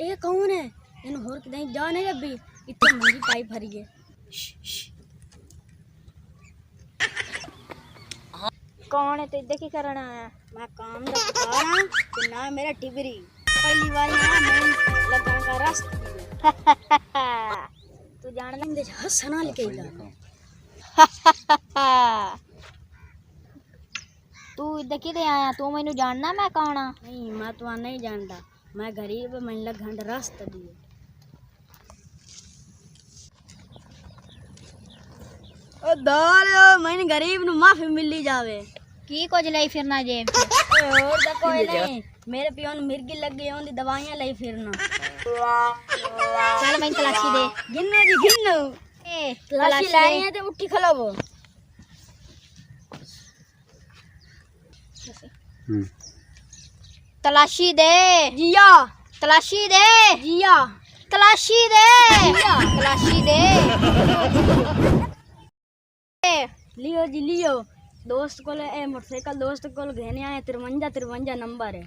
ए कौन है इन होर कहीं जा नहीं अभी इतने महंगी पाइप भरी है। कौन है? तो इधर की करना है? मैं काम दा बता रहा कि ना मेरा टिबरी पहली बार यहाँ मैं लगा का रास्ता तू जान दे हंसना लेके इला तू इधर किधर आया? तू मैनू जानना मैं कौन हाँ? नहीं मैं तो नहीं जानता, मैं गरीब मैं लगा रास्ता दिए। ओ दाल मैंने गरीब नु माफी मिली जावे की कुछ लाई फिरना जेब च? और दा कोई नहीं, मेरे पियो नु मिर्गी लग गई ओंदी दवाइयां लाई फिरना। चल मैं तलाशी दे। गिन्नो जी गिन्नो ए तलाशी लाई है ते उठी खलोवो। तलाशी दे जिया तलाशी दे जिया तलाशी दे तलाशी दे। लियो जी लियो, दोस्त को ए मोटरसाइकिल दोस्त को घेने आए 53 नंबर है।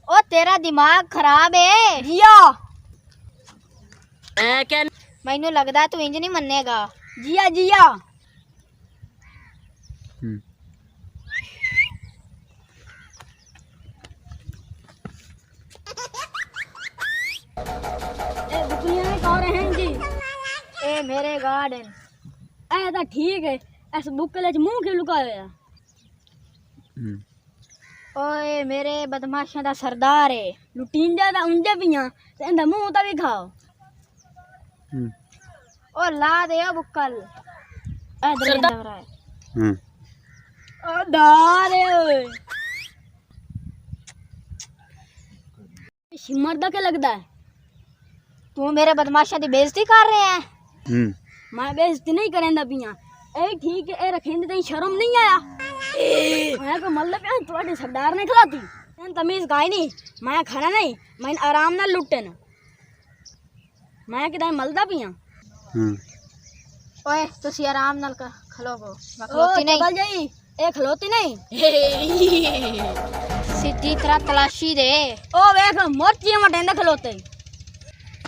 ओ तेरा दिमाग खराब है जिया क्या मैनू लगदा तू इंज नहीं मन्नेगा। जिया जिया ए बुकलियां में कौन हैं जी? ए मेरे गार्डन ए तो ठीक है, ऐस बुकले च मुंह क्यों लुकाया? ओए मेरे बदमाशा दा सरदार है। लुटीन ज्यादा उंजे पियां ते इंदा मुंह ता भी खाओ। ओ ला दे ओ बुक्कल ए दरिंदा है। ओ दारे ओए शिमर दा क्या लगदा है? तू मेरे बदमाशा दी बेइज्जती कर रहे हैं? मैं बेइज्जती नहीं करेंदा पियां। ए ठीक है ए रखेंदे तई शर्म नहीं आया? मैं को मतलब पे तुम्हारे सरदार ने खिलाती तन तमीज गाय नहीं, मैं खाना नहीं मैं आराम ना लुटन मैं किदा मलदा पियां। ओए तुसी आराम नाल खलोगो मैं खलोती नहीं। चल जाई ए खलोती नहीं सीधी तरह तलाशी दे। ओ वेख मोची मटेंदा खलोते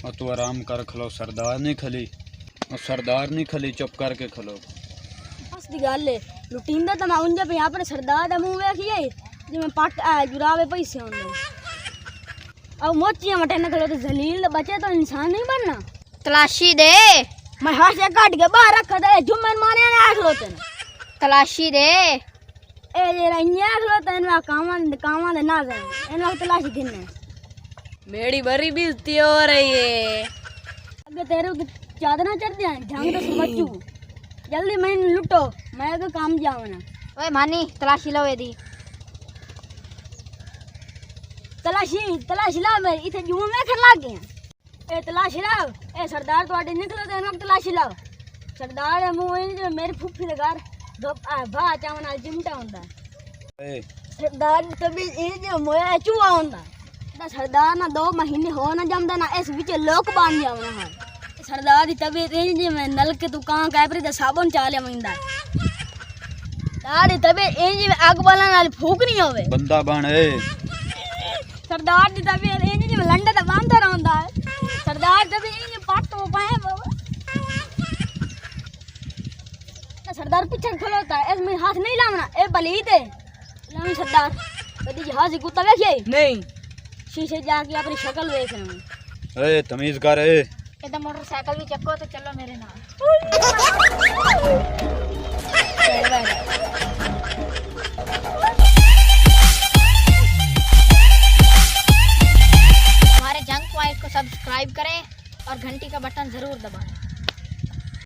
और तू आराम कर खलो, सरदार नहीं खली और सरदार नहीं खली, चुप करके खलो। बस दी गल है लुटिंदा तो मैं उंजे पे यहाँ पर सरदार दा मुंह वेखिए जिवें पट आ जुरावे पैसे होंदे और मोचियां मटेंदा खलोते जलील बचे तो इंसान नहीं बनना। तलाशी दे। मैं हाथ से काट के बाहर रखा था जुम्मन मारे ना खलोते तलाशी दे। ए ये रन्या खलोते ना कामा दे ना जाए इनला तलाशी दिने मेरी बड़ी बेइज्जती हो रही है। अगे तेरे को चादर चढ़ दिया ढंग से बच्चू जल्दी मैं लुटो मैं तो काम जावना। ओए मानी तलाशी लो एदी तलाशी ला मेरी इथे जुआ में खर लाग गया। ए तलाशी लाओ ए सरदार तोड़े निकलो ते ना तलाशी लाओ। सरदार मुंह इन मेरे फुफ्फी दे घर दो भा चावना चिमटा हुंदा ए सरदार तभी ए जो मोया चूहा हुंदा दा सरदार ना 2 महीने हो ना जमदा ना इस विच लोक बांध जावना है। सरदार दी तबीयत इंज में नलके तू कां कैपरी दा साबुन चाले मिंदा दाड़ी तबीयत इंज में आग बाला नाल फूक नहीं होवे बंदा बन ए। सरदार दी तबीयत इंज में लंडा दा बांधा रहंदा है। सरदार तबीयत इंज पाटो पाए सरदार पीछे खलोता है इसमें हाथ नहीं लावना ए बलीत है लामी सरदार कदी जहाज कुत्ता देखिए नहीं शीशे जाके अपनी शक्ल देख रहे ए तमीज कर ए। इधर मोटरसाइकिल भी चक्को तो चलो मेरे नाल। हमारे जंग पॉइंट को सब्सक्राइब करें और घंटी का बटन जरूर दबाएं।